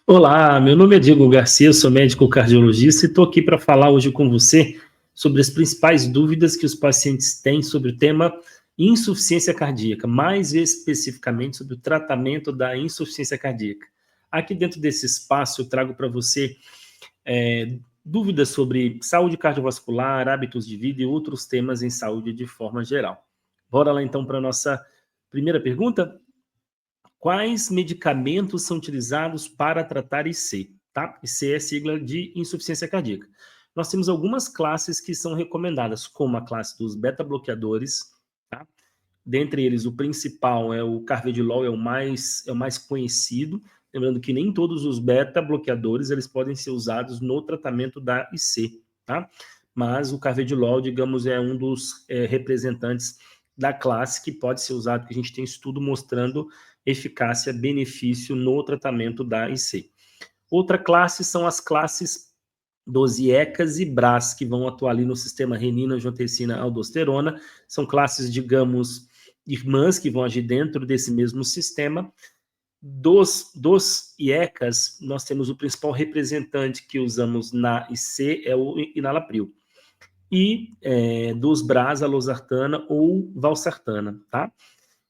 Olá, meu nome é Diego Garcia, sou médico cardiologista e estou aqui para falar hoje com você sobre as principais dúvidas que os pacientes têm sobre o tema insuficiência cardíaca, mais especificamente sobre o tratamento da insuficiência cardíaca. Aqui dentro desse espaço eu trago para você dúvidas sobre saúde cardiovascular, hábitos de vida e outros temas em saúde de forma geral. Bora lá então para a nossa primeira pergunta? Quais medicamentos são utilizados para tratar IC? Tá? IC é sigla de insuficiência cardíaca. Nós temos algumas classes que são recomendadas, como a classe dos beta-bloqueadores, tá? Dentre eles, o principal é o carvedilol, é o mais conhecido. Lembrando que nem todos os beta-bloqueadores eles podem ser usados no tratamento da IC, tá? Mas o carvedilol, digamos, é um dos representantes da classe que pode ser usado, que a gente tem estudo mostrando eficácia, benefício no tratamento da IC. Outra classe são as classes dos IECAs e BRAS, que vão atuar ali no sistema renina, angiotensina, aldosterona. São classes, digamos, irmãs que vão agir dentro desse mesmo sistema. Dos IECAs, nós temos o principal representante que usamos na IC, é o enalapril. E dos BRAS, a losartana ou valsartana, tá?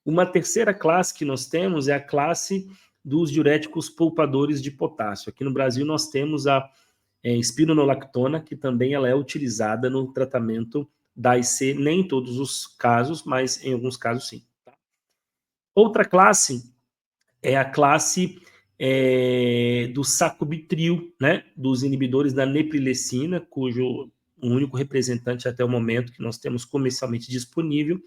Uma terceira classe que nós temos é a classe dos diuréticos poupadores de potássio. Aqui no Brasil nós temos a espironolactona, que também ela é utilizada no tratamento da IC, nem em todos os casos, mas em alguns casos sim. Tá? Outra classe é a classe do sacubitril, né, dos inibidores da neprilecina, cujo o único representante até o momento que nós temos comercialmente disponível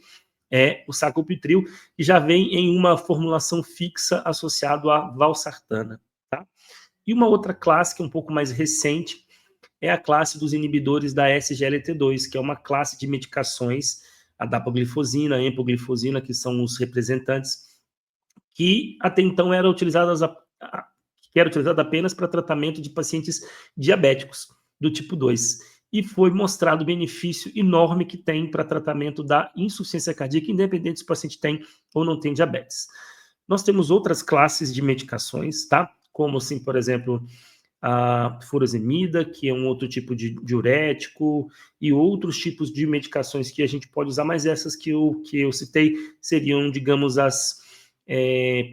é o sacubitril, que já vem em uma formulação fixa associado à valsartana. Tá? E uma outra classe que é um pouco mais recente é a classe dos inibidores da SGLT2, que é uma classe de medicações, a dapaglifosina, a empoglifosina, que são os representantes, que até então eram utilizadas apenas para tratamento de pacientes diabéticos do tipo 2. E foi mostrado o benefício enorme que tem para tratamento da insuficiência cardíaca, independente se o paciente tem ou não tem diabetes. Nós temos outras classes de medicações, tá? Como, assim, por exemplo, a furosemida, que é um outro tipo de diurético, e outros tipos de medicações que a gente pode usar, mas essas que eu citei seriam, digamos, as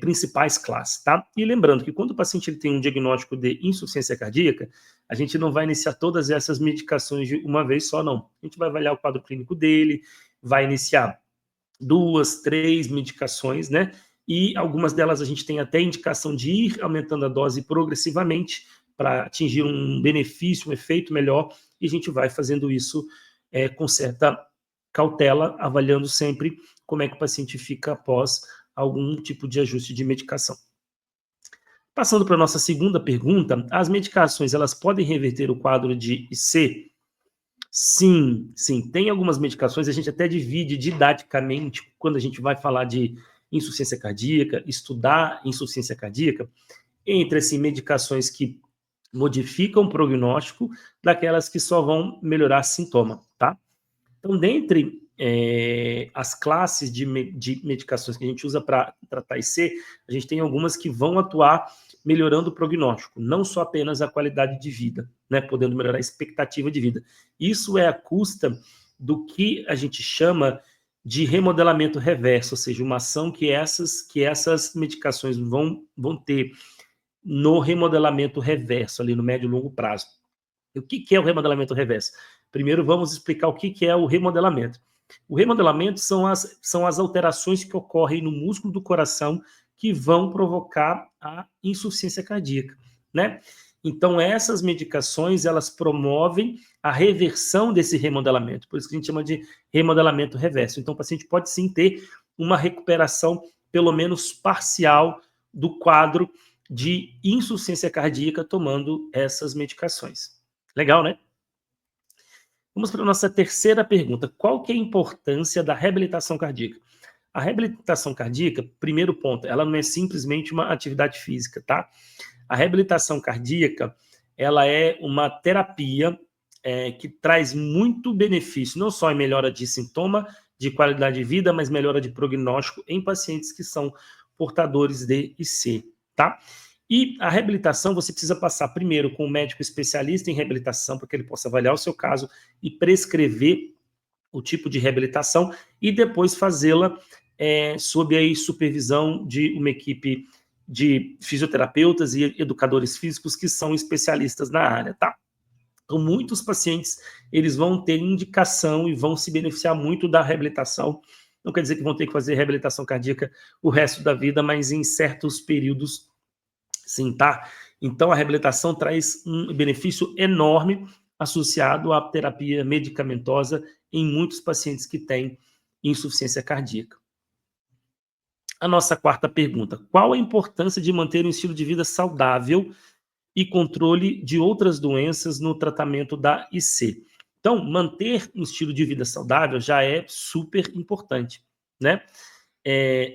principais classes, tá? E lembrando que quando o paciente ele tem um diagnóstico de insuficiência cardíaca, a gente não vai iniciar todas essas medicações de uma vez só, não. A gente vai avaliar o quadro clínico dele, vai iniciar 2, 3 medicações, né? E algumas delas a gente tem até indicação de ir aumentando a dose progressivamente para atingir um benefício, um efeito melhor, e a gente vai fazendo isso com certa cautela, avaliando sempre como é que o paciente fica após algum tipo de ajuste de medicação. Passando para a nossa segunda pergunta, as medicações, elas podem reverter o quadro de IC? Sim, sim. Tem algumas medicações, a gente até divide didaticamente, quando a gente vai falar de insuficiência cardíaca, estudar insuficiência cardíaca, entre assim, medicações que modificam o prognóstico, daquelas que só vão melhorar sintoma, tá? Então, dentre as classes de medicações que a gente usa para tratar IC, a gente tem algumas que vão atuar melhorando o prognóstico, não só apenas a qualidade de vida, né, podendo melhorar a expectativa de vida. Isso é à custa do que a gente chama de remodelamento reverso, ou seja, uma ação que essas medicações vão ter no remodelamento reverso, ali no médio e longo prazo. E o que é o remodelamento reverso? Primeiro, vamos explicar o que é o remodelamento. O remodelamento são as alterações que ocorrem no músculo do coração que vão provocar a insuficiência cardíaca, né? Então, essas medicações, elas promovem a reversão desse remodelamento, por isso que a gente chama de remodelamento reverso. Então, o paciente pode sim ter uma recuperação, pelo menos parcial, do quadro de insuficiência cardíaca tomando essas medicações. Legal, né? Vamos para a nossa terceira pergunta. Qual que é a importância da reabilitação cardíaca? A reabilitação cardíaca, primeiro ponto, ela não é simplesmente uma atividade física, tá? A reabilitação cardíaca, ela é uma terapia que traz muito benefício, não só em melhora de sintoma, de qualidade de vida, mas melhora de prognóstico em pacientes que são portadores de IC, tá? E a reabilitação você precisa passar primeiro com um médico especialista em reabilitação, para que ele possa avaliar o seu caso e prescrever o tipo de reabilitação e depois fazê-la sob aí supervisão de uma equipe de fisioterapeutas e educadores físicos que são especialistas na área, tá? Então, muitos pacientes, eles vão ter indicação e vão se beneficiar muito da reabilitação. Não quer dizer que vão ter que fazer reabilitação cardíaca o resto da vida, mas em certos períodos, sim, tá? Então, a reabilitação traz um benefício enorme associado à terapia medicamentosa em muitos pacientes que têm insuficiência cardíaca. A nossa quarta pergunta: qual a importância de manter um estilo de vida saudável e controle de outras doenças no tratamento da IC? Então, manter um estilo de vida saudável já é super importante, né?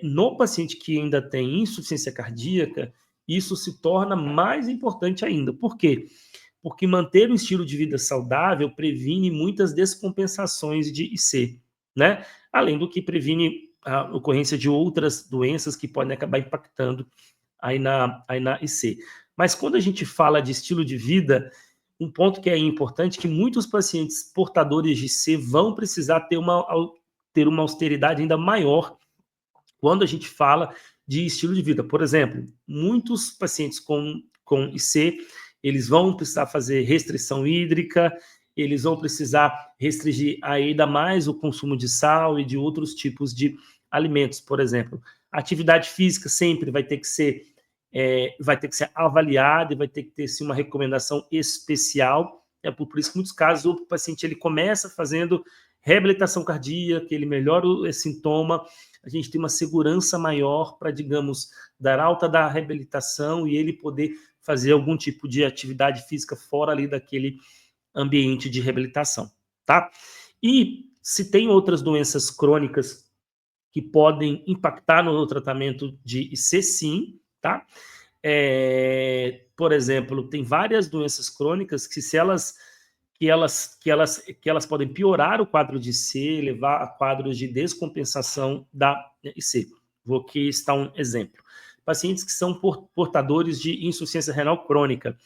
No paciente que ainda tem insuficiência cardíaca, isso se torna mais importante ainda. Por quê? Porque manter um estilo de vida saudável previne muitas descompensações de IC, né? Além do que previne a ocorrência de outras doenças que podem acabar impactando aí na IC. Mas quando a gente fala de estilo de vida, um ponto que é importante é que muitos pacientes portadores de IC vão precisar ter uma austeridade ainda maior quando a gente fala de estilo de vida. Por exemplo, muitos pacientes com IC, eles vão precisar fazer restrição hídrica, eles vão precisar restringir ainda mais o consumo de sal e de outros tipos de alimentos, por exemplo. A atividade física sempre vai ter que ser avaliada e vai ter que ter sim, uma recomendação especial. Por isso que, em muitos casos, o paciente ele começa fazendo reabilitação cardíaca, ele melhora o sintoma, a gente tem uma segurança maior para, digamos, dar alta da reabilitação e ele poder fazer algum tipo de atividade física fora ali daquele ambiente de reabilitação, tá? E se tem outras doenças crônicas que podem impactar no tratamento de IC, sim, tá? Por exemplo, tem várias doenças crônicas que se elas podem piorar o quadro de IC, levar a quadros de descompensação da IC. Vou aqui citar um exemplo. Pacientes que são portadores de insuficiência renal crônica.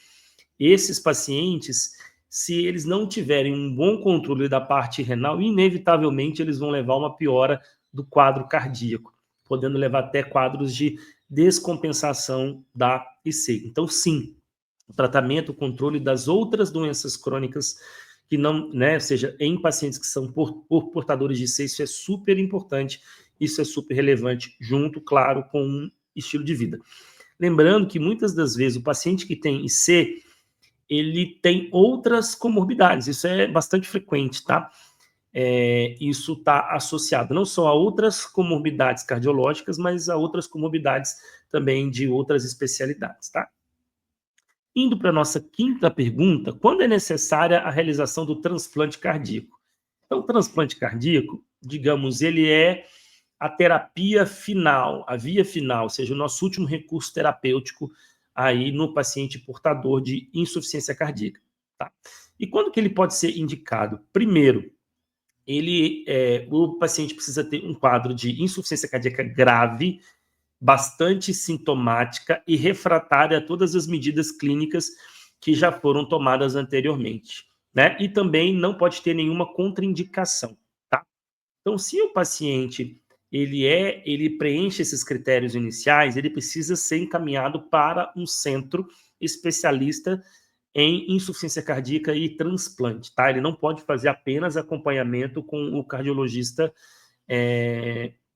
Esses pacientes, se eles não tiverem um bom controle da parte renal, inevitavelmente eles vão levar uma piora do quadro cardíaco, podendo levar até quadros de descompensação da IC. Então, sim, o tratamento, o controle das outras doenças crônicas que não, né, ou seja, em pacientes que são portadores de IC, isso é super importante, isso é super relevante, junto, claro, com um estilo de vida. Lembrando que muitas das vezes o paciente que tem IC, ele tem outras comorbidades, isso é bastante frequente, tá? Isso está associado não só a outras comorbidades cardiológicas, mas a outras comorbidades também de outras especialidades, tá? Indo para a nossa quinta pergunta, quando é necessária a realização do transplante cardíaco? Então, o transplante cardíaco, digamos, ele é a terapia final, a via final, ou seja, o nosso último recurso terapêutico aí no paciente portador de insuficiência cardíaca, tá? E quando que ele pode ser indicado? Primeiro, o paciente precisa ter um quadro de insuficiência cardíaca grave, bastante sintomática e refratária a todas as medidas clínicas que já foram tomadas anteriormente, né? E também não pode ter nenhuma contraindicação, tá? Então, se o paciente ele preenche esses critérios iniciais, ele precisa ser encaminhado para um centro especialista em insuficiência cardíaca e transplante, tá? Ele não pode fazer apenas acompanhamento com o cardiologista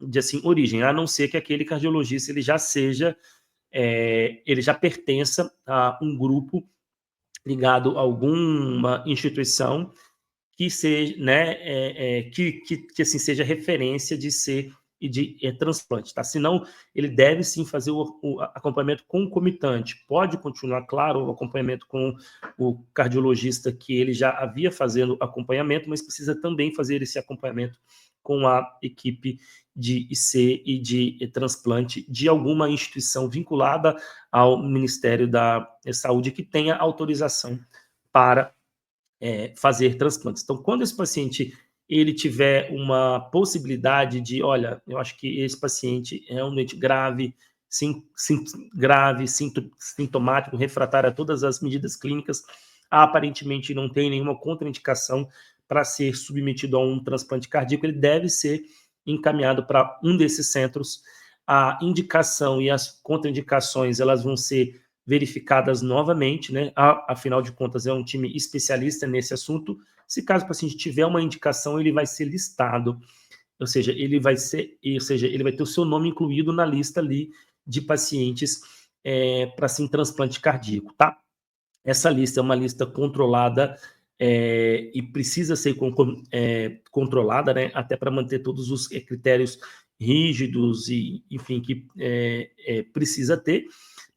de assim, origem, a não ser que aquele cardiologista ele já seja, ele já pertença a um grupo ligado a alguma instituição que seja, né, que assim seja referência de ser e de transplante, tá? Senão, ele deve sim fazer o acompanhamento concomitante. Pode continuar, claro, o acompanhamento com o cardiologista que ele já havia fazendo acompanhamento, mas precisa também fazer esse acompanhamento com a equipe de IC e de transplante de alguma instituição vinculada ao Ministério da Saúde que tenha autorização para fazer transplantes. Então, quando esse paciente ele tiver uma possibilidade de, olha, eu acho que esse paciente é realmente grave, grave, sintomático, refratário a todas as medidas clínicas, aparentemente não tem nenhuma contraindicação para ser submetido a um transplante cardíaco, ele deve ser encaminhado para um desses centros. A indicação e as contraindicações, elas vão ser verificadas novamente, né? Afinal de contas, é um time especialista nesse assunto. Se caso o paciente tiver uma indicação, ele vai ser listado, ou seja, ele vai ter o seu nome incluído na lista ali de pacientes para sim transplante cardíaco, tá? Essa lista é uma lista controlada e precisa ser controlada, né? Até para manter todos os critérios rígidos e, enfim, que precisa ter.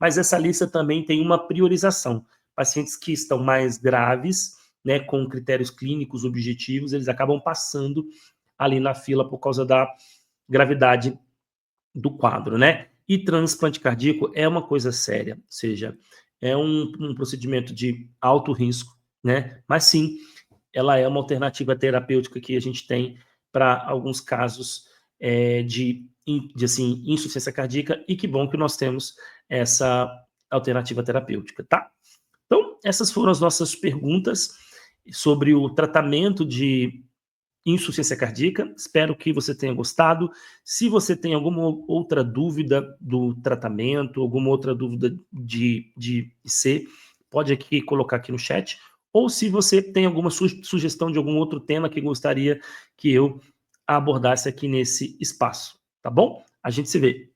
Mas essa lista também tem uma priorização. Pacientes que estão mais graves, né, com critérios clínicos objetivos, eles acabam passando ali na fila por causa da gravidade do quadro, né? E transplante cardíaco é uma coisa séria, ou seja, é um procedimento de alto risco, né? Mas sim, ela é uma alternativa terapêutica que a gente tem para alguns casos de insuficiência cardíaca, e que bom que nós temos essa alternativa terapêutica, tá? Então, essas foram as nossas perguntas sobre o tratamento de insuficiência cardíaca. Espero que você tenha gostado. Se você tem alguma outra dúvida do tratamento, alguma outra dúvida de IC, pode aqui colocar aqui no chat. Ou se você tem alguma sugestão de algum outro tema que gostaria que eu abordasse aqui nesse espaço, tá bom? A gente se vê.